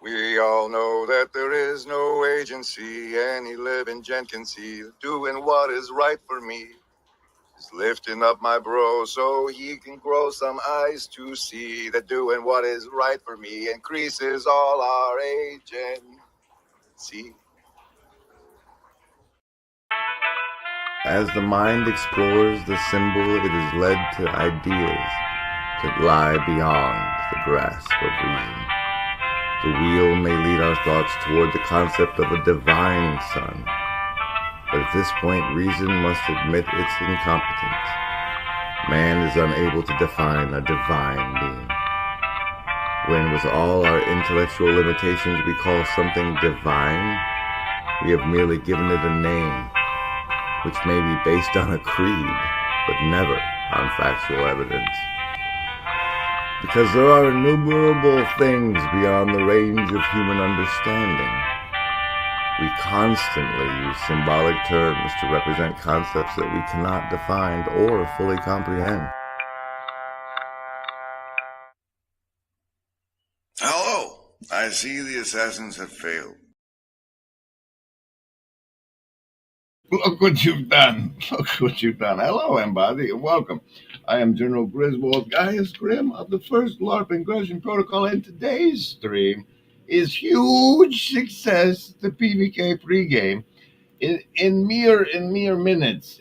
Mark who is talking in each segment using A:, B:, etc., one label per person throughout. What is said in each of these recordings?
A: We all know that there is no agency any living gent can see. Doing what is right for me is lifting up my bro so he can grow some eyes to see that doing what is right for me increases all our agency.
B: As the mind explores the symbol, it is led to ideas that lie beyond the grasp of reason. The wheel may lead our thoughts toward the concept of a divine sun, but at this point reason must admit its incompetence. Man is unable to define a divine being. When with all our intellectual limitations we call something divine, we have merely given it a name, which may be based on a creed, but never on factual evidence. Because there are innumerable things beyond the range of human understanding, we constantly use symbolic terms to represent concepts that we cannot define or fully comprehend.
A: Hello! I see the assassins have failed.
C: Look what you've done. Look what you've done. Hello, everybody, and welcome. I am General Griswold, Gaius Grim of the first LARP Ingression Protocol, and today's stream is huge success, the PvK pregame. In mere minutes,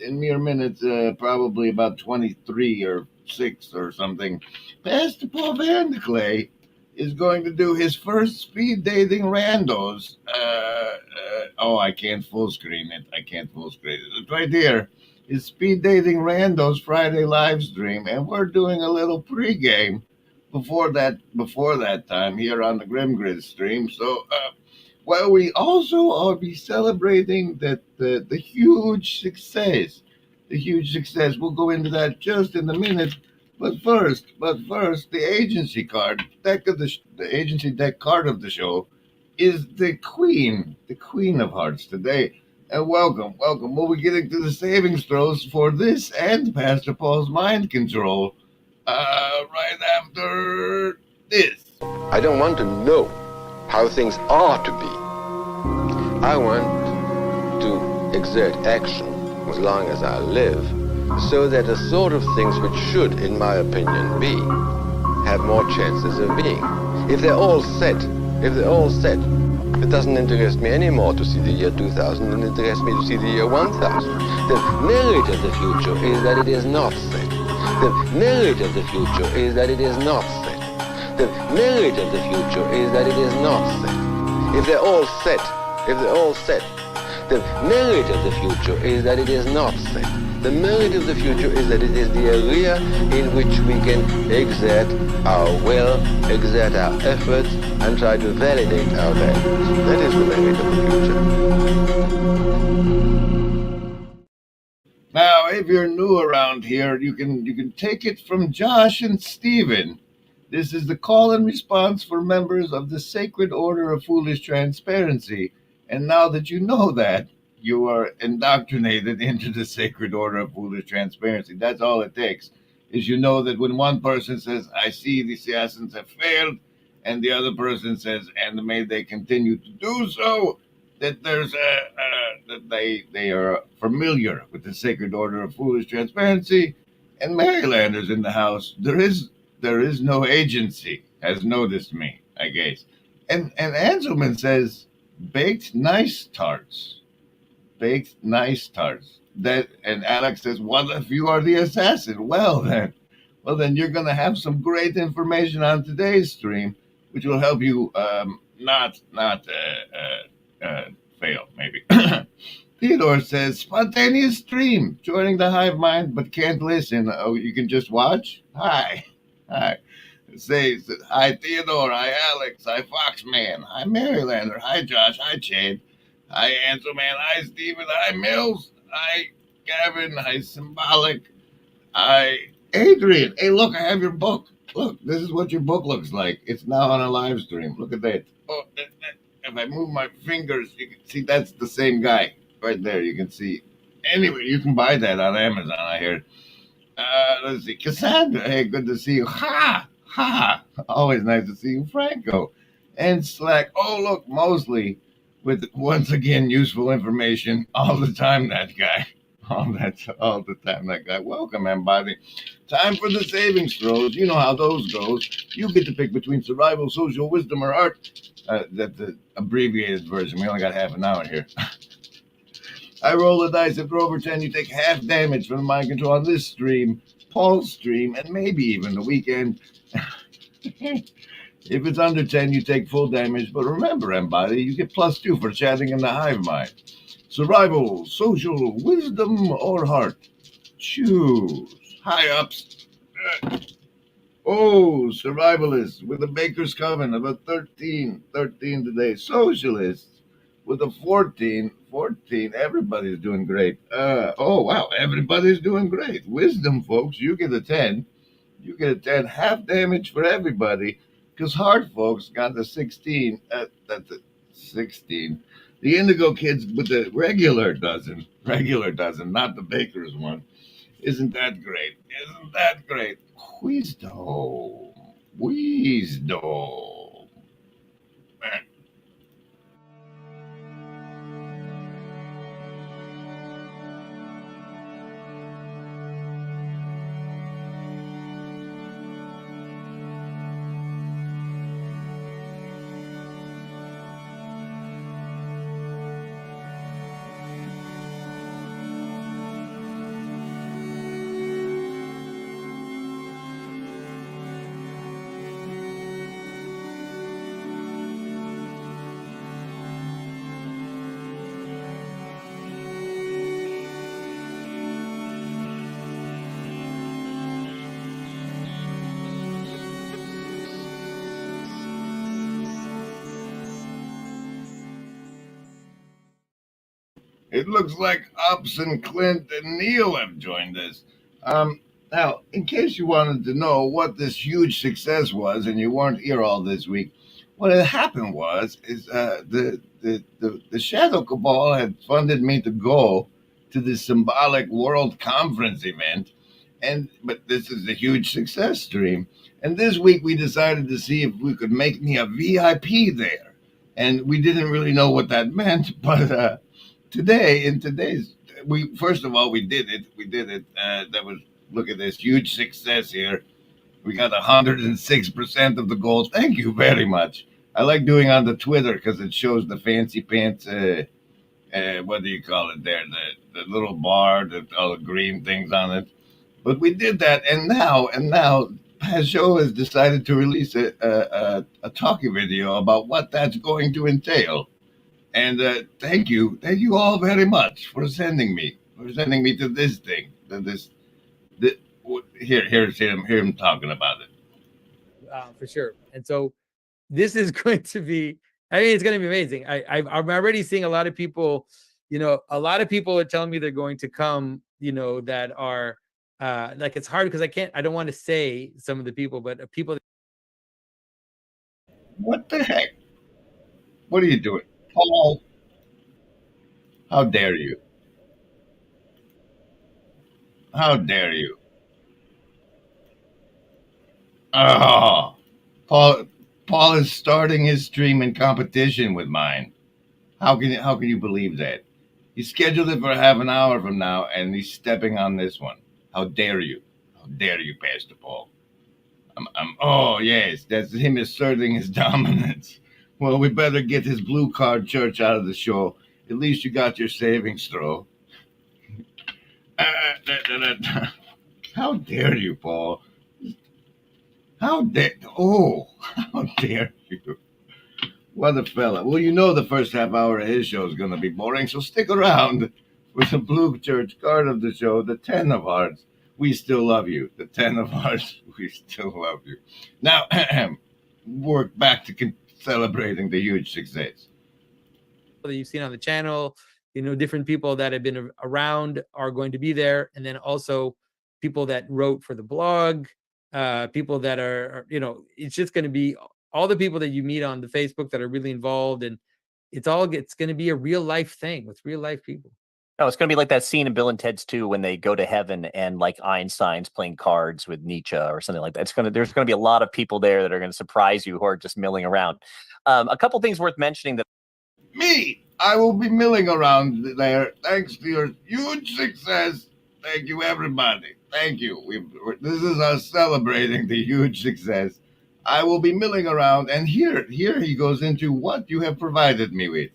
C: probably about 23 or 6 or something, Pastor Paul Vanderclay is going to do his first speed dating randos. I can't full screen it. It's right here. His speed dating randos Friday live stream, and we're doing a little pregame before that time here on the Grim Grid stream. So, we also will be celebrating that the huge success. We'll go into that just in a minute. But first, the agency card the agency deck card of the show is the Queen of Hearts today. And welcome. We'll be getting to the savings throws for this and Pastor Paul's mind control right after this.
D: I don't want to know how things are to be. I want to exert action as long as I live, so that the sort of things which should, in my opinion, be, have more chances of being. If they're all set, it doesn't interest me anymore to see the year 2000 than it interests me to see the year 1000. The merit of the future is that it is not set. The merit of the future is that it is not set. The merit of the future is that it is not set. If they're all set, the merit of the future is that it is not set. The merit of the future is that it is the area in which we can exert our will, exert our efforts, and try to validate our values. That is the merit of the future.
C: Now, if you're new around here, you can take it from Josh and Stephen. This is the call and response for members of the Sacred Order of Foolish Transparency. And now that you know that, you are indoctrinated into the Sacred Order of Foolish Transparency. That's all it takes, is you know that when one person says, I see the assassins have failed, and the other person says, and may they continue to do so, that there's that they are familiar with the Sacred Order of Foolish Transparency. And Marylanders in the house, there is no agency, has noticed me, I guess. And Anselman says, baked nice tarts. That, and Alex says, what if you are the assassin? Well then you're going to have some great information on today's stream, which will help you not fail, maybe. Theodore says, spontaneous stream, joining the hive mind, but can't listen. Oh, you can just watch? Hi. Says, hi, Theodore. Hi, Alex. Hi, Foxman. Hi, Marylander. Hi, Josh. Hi, Chad. Hi, Anselman. Hi, Stephen. Hi, Mills. Hi, Gavin. Hi, Symbolic. Hi, Adrian. Hey, look, I have your book. Look, this is what your book looks like. It's now on a live stream. Look at that. Oh, if I move my fingers, you can see that's the same guy right there. You can see. Anyway, you can buy that on Amazon, I hear. Let's see. Cassandra, hey, good to see you. Ha! Always nice to see you. Franco. And Slack. Oh, look, Mosley with, once again, useful information all the time, that guy. All the time, that guy. Welcome, everybody. Time for the savings throws. You know how those goes. You get to pick between survival, social wisdom, or art. That's the abbreviated version. We only got half an hour here. I roll the dice. If they're over 10, you take half damage from the mind control on this stream, Paul's stream, and maybe even the weekend. If it's under 10, you take full damage. But remember, everybody, you get +2 for chatting in the hive mind. Survival, social, wisdom, or heart. Choose. High ups. Oh, survivalists with a baker's coven of a 13 today. Socialists with a 14. Everybody's doing great. Oh, wow, everybody's doing great. Wisdom, folks, you get a 10. You get a 10, half damage for everybody, because heart folks got the 16. That's a 16. The Indigo kids with the regular dozen, not the baker's one. Isn't that great? Wisdom. It looks like Ups and Clint and Neil have joined us. Now, in case you wanted to know what this huge success was and you weren't here all this week, what had happened was the the Shadow Cabal had funded me to go to the symbolic World Conference event, but this is a huge success stream. And this week we decided to see if we could make me a VIP there, and we didn't really know what that meant. But today's we first of all we did it. We did it. That was look at this huge success here. We got 106% of the goals. Thank you very much. I like doing on the Twitter because it shows the fancy pants. What do you call it there? The little bar, all the green things on it. But we did that, and now Pajot has decided to release a talking video about what that's going to entail. And thank you all very much for sending me to this thing. This here's him talking about it.
E: For sure. And so this is going to be, I mean, it's going to be amazing. I'm already seeing a lot of people, a lot of people are telling me they're going to come, that are like, it's hard because I don't want to say some of the people, but people.
C: What the heck? What are you doing? Paul, how dare you? How dare you? Oh, Paul is starting his stream in competition with mine. How can you believe that? He scheduled it for half an hour from now, and he's stepping on this one. How dare you? How dare you, Pastor Paul? Oh yes, that's him asserting his dominance. Well, we better get his blue card church out of the show. At least you got your savings throw. How dare you, Paul? How dare you? What a fella. Well, the first half hour of his show is going to be boring, so stick around with the blue church card of the show, the 10 of hearts. We still love you. The 10 of hearts, we still love you. Now, work back to celebrating the huge success.
E: That you've seen on the channel, different people that have been around are going to be there. And then also people that wrote for the blog, people that are, it's just going to be all the people that you meet on the Facebook that are really involved. And it's going to be a real life thing with real life people.
F: No, it's going to be like that scene in Bill and Ted's 2 when they go to heaven and like Einstein's playing cards with Nietzsche or something like that. There's going to be a lot of people there that are going to surprise you who are just milling around. A couple things worth mentioning that
C: I will be milling around there thanks to your huge success. Thank you, everybody. Thank you. This is us celebrating the huge success. I will be milling around, and here he goes into what you have provided me with.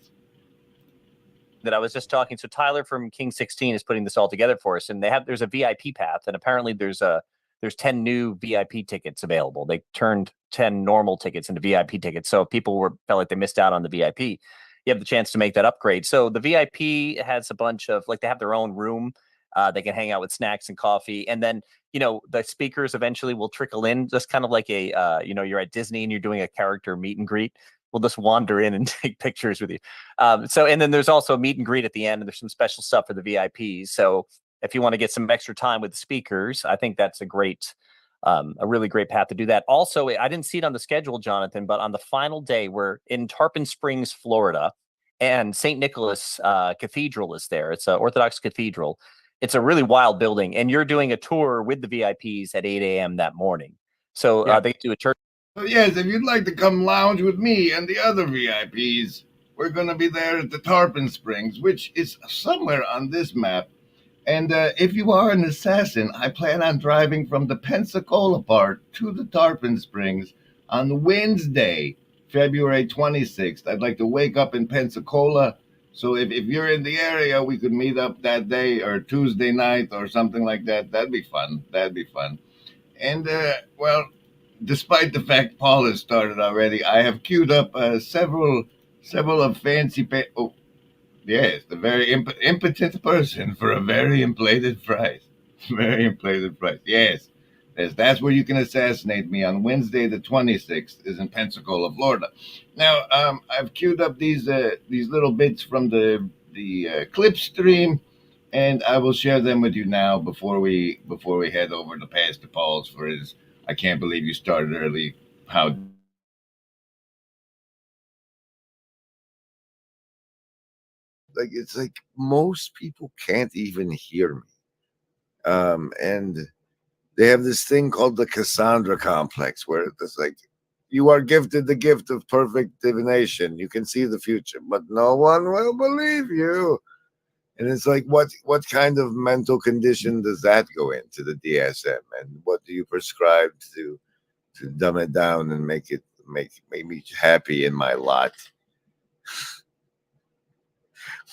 F: That I was just talking. So Tyler from King 16 is putting this all together for us, and there's a VIP path, and apparently there's 10 new VIP tickets available. They turned 10 normal tickets into VIP tickets, so people felt like they missed out on the VIP. You have the chance to make that upgrade. So the VIP has a bunch of they have their own room. They can hang out with snacks and coffee, and then the speakers eventually will trickle in, just kind of like a you're at Disney and you're doing a character meet and greet. We'll just wander in and take pictures with you. And then there's also a meet and greet at the end, and there's some special stuff for the VIPs. So if you want to get some extra time with the speakers, I think that's a really great path to do that. Also, I didn't see it on the schedule, Jonathan, but on the final day, we're in Tarpon Springs, Florida, and St. Nicholas Cathedral is there. It's an Orthodox cathedral. It's a really wild building, and you're doing a tour with the VIPs at 8 a.m. that morning. So they do a church.
C: So yes, if you'd like to come lounge with me and the other VIPs, we're going to be there at the Tarpon Springs, which is somewhere on this map. And if you are an assassin, I plan on driving from the Pensacola part to the Tarpon Springs on Wednesday, February 26th. I'd like to wake up in Pensacola. So if you're in the area, we could meet up that day or Tuesday night or something like that. That'd be fun. And, despite the fact Paul has started already, I have queued up several of fancy. Yes, the very impotent person for a very inflated price. Very inflated price. Yes, that's where you can assassinate me on Wednesday the 26th. Is in Pensacola, Florida. Now, I've queued up these little bits from the clip stream, and I will share them with you now before we head over to Pastor Paul's for his. I can't believe you started early. How like it's like most people can't even hear me. And they have this thing called the Cassandra complex, where it's like you are gifted the gift of perfect divination. You can see the future, but no one will believe you. And it's like, what kind of mental condition does that go into the DSM? And what do you prescribe to dumb it down and make me happy in my lot?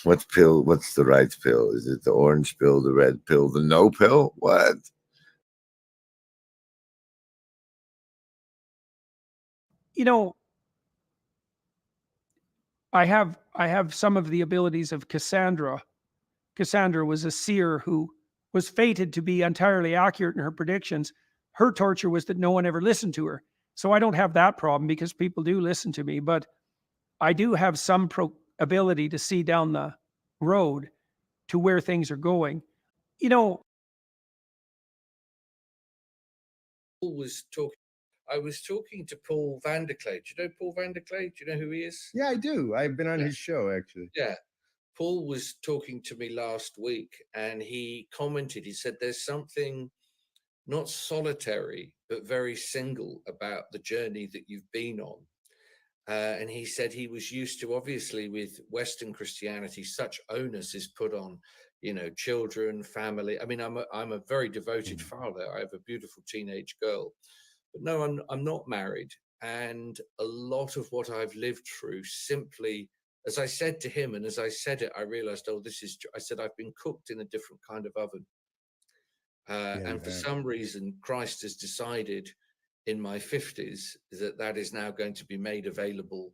C: What pill? What's the right pill? Is it the orange pill, the red pill, the no pill? What?
G: You know, I have some of the abilities of Cassandra. Cassandra was a seer who was fated to be entirely accurate in her predictions. Her torture was that no one ever listened to her. So I don't have that problem because people do listen to me, but I do have some ability to see down the road to where things are going. You know,
H: I was talking to Paul Vanderklay. Do you know Paul Vanderklay? Do you know who he is?
I: Yeah, I do. I've been on his show, actually.
H: Yeah. Paul was talking to me last week and he commented, he said, there's something not solitary, but very single about the journey that you've been on. And he said he was used to, obviously, with Western Christianity, such onus is put on, you know, children, family. I mean, I'm a very devoted father. I have a beautiful teenage girl, but no, I'm not married. And a lot of what I've lived through simply, as I said to him, and as I said it, I realized, oh, I said, I've been cooked in a different kind of oven. And for some reason, Christ has decided in my 50s that is now going to be made available,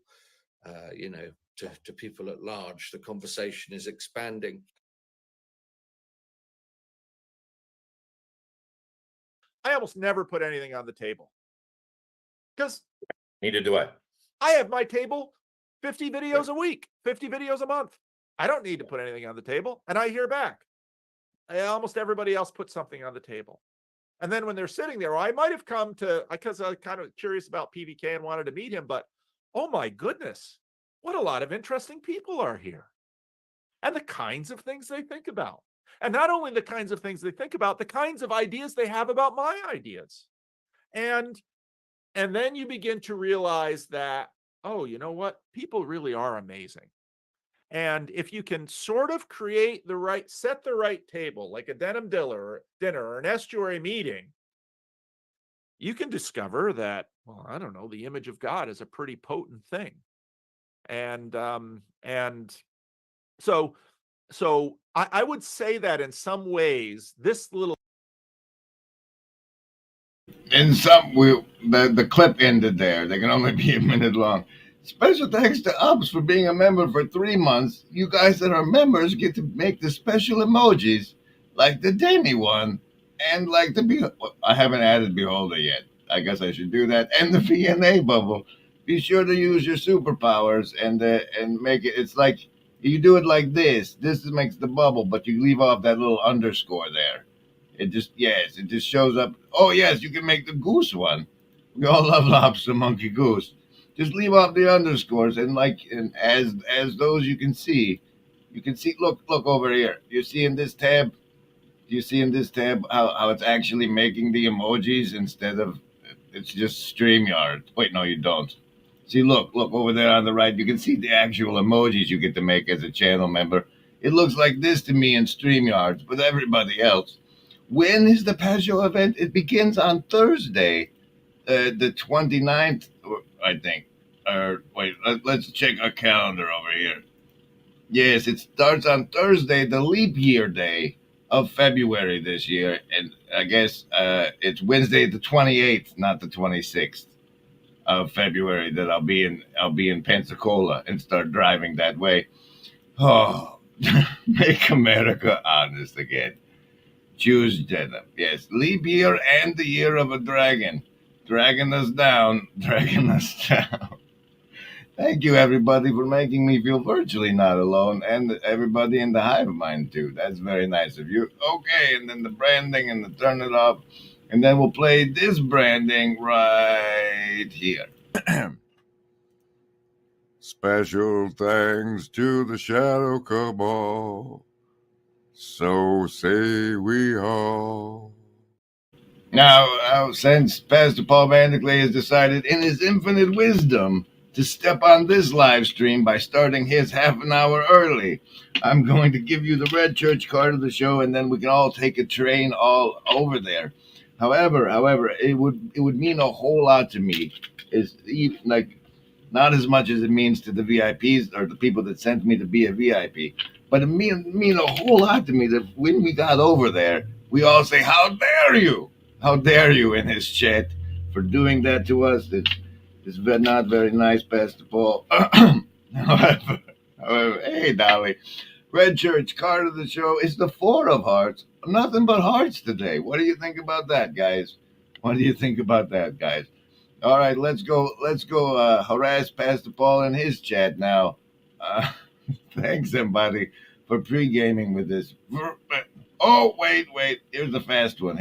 H: you know, to people at large. The conversation is expanding.
J: I almost never put anything on the table because
K: neither do I.
J: I have my table 50 videos a week, 50 videos a month. I don't need to put anything on the table, and I hear back. Almost everybody else puts something on the table. And then when they're sitting there, I might have come to, because I'm kind of curious about PVK and wanted to meet him, but oh my goodness, what a lot of interesting people are here. And the kinds of things they think about. And not only the kinds of things they think about, the kinds of ideas they have about my ideas. And then you begin to realize that, oh, you know what? People really are amazing. And if you can sort of set the right table, like a denim dinner or an estuary meeting, you can discover that, well, I don't know, the image of God is a pretty potent thing. And so I would say that in some ways, this little.
C: In some, the clip ended there. They can only be a minute long. Special thanks to Ups for being a member for 3 months. You guys that are members get to make the special emojis, like the Demi one, and like the I haven't added Beholder yet. I guess I should do that. And the VNA bubble. Be sure to use your superpowers and make it. It's like you do it like this. This makes the bubble, but you leave off that little underscore there. It just shows up. Oh yes, you can make the Goose one. We all love Lobster Monkey Goose. Just leave off the underscores and as those you can see. Look over here. You see in this tab. Do you see in this tab how it's actually making the emojis instead of it's just StreamYard? Wait, no, you don't. See, look over there on the right. You can see the actual emojis you get to make as a channel member. It looks like this to me in StreamYard, but everybody else. When is the Pajot event? It begins on Thursday, the 29th, I think. Wait, let's check our calendar over here. Yes, it starts on Thursday, the leap year day of February this year, and I guess it's Wednesday the 28th, not the 26th of February that I'll be in Pensacola and start driving that way. Oh, make America honest again. Choose denim. Yes, leap year and the year of a dragon. Dragging us down. Thank you, everybody, for making me feel virtually not alone, and everybody in the hive mind, too. That's very nice of you. Okay, and then the branding and the turn it off, and then we'll play this branding right here.
A: Special thanks to the Shadow Cabal. So say we all.
C: Now, since Pastor Paul Vanderklay has decided in his infinite wisdom to step on this live stream by starting his half an hour early, I'm going to give you the red church card of the show, and then we can all take a train all over there. However, it would mean a whole lot to me. Is like not as much as it means to the VIPs or the people that sent me to be a VIP, but it mean a whole lot to me that when we got over there, we all say, "How dare you! How dare you!" in his chat for doing that to us. It's not very nice, Pastor Paul. however, hey, Dolly. Red Church card of the show is the Four of Hearts. Nothing but hearts today. What do you think about that, guys? What do you think about that, guys? All right, let's go harass Pastor Paul in his chat now. Thanks, everybody, for pre-gaming with this. Oh, wait. Here's a fast one.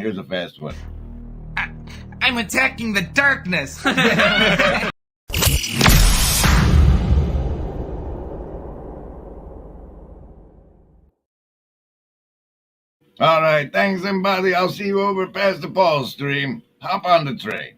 K: I'm attacking the darkness.
C: All right, thanks, everybody. I'll see you over at Pastor Paul's stream. Hop on the train.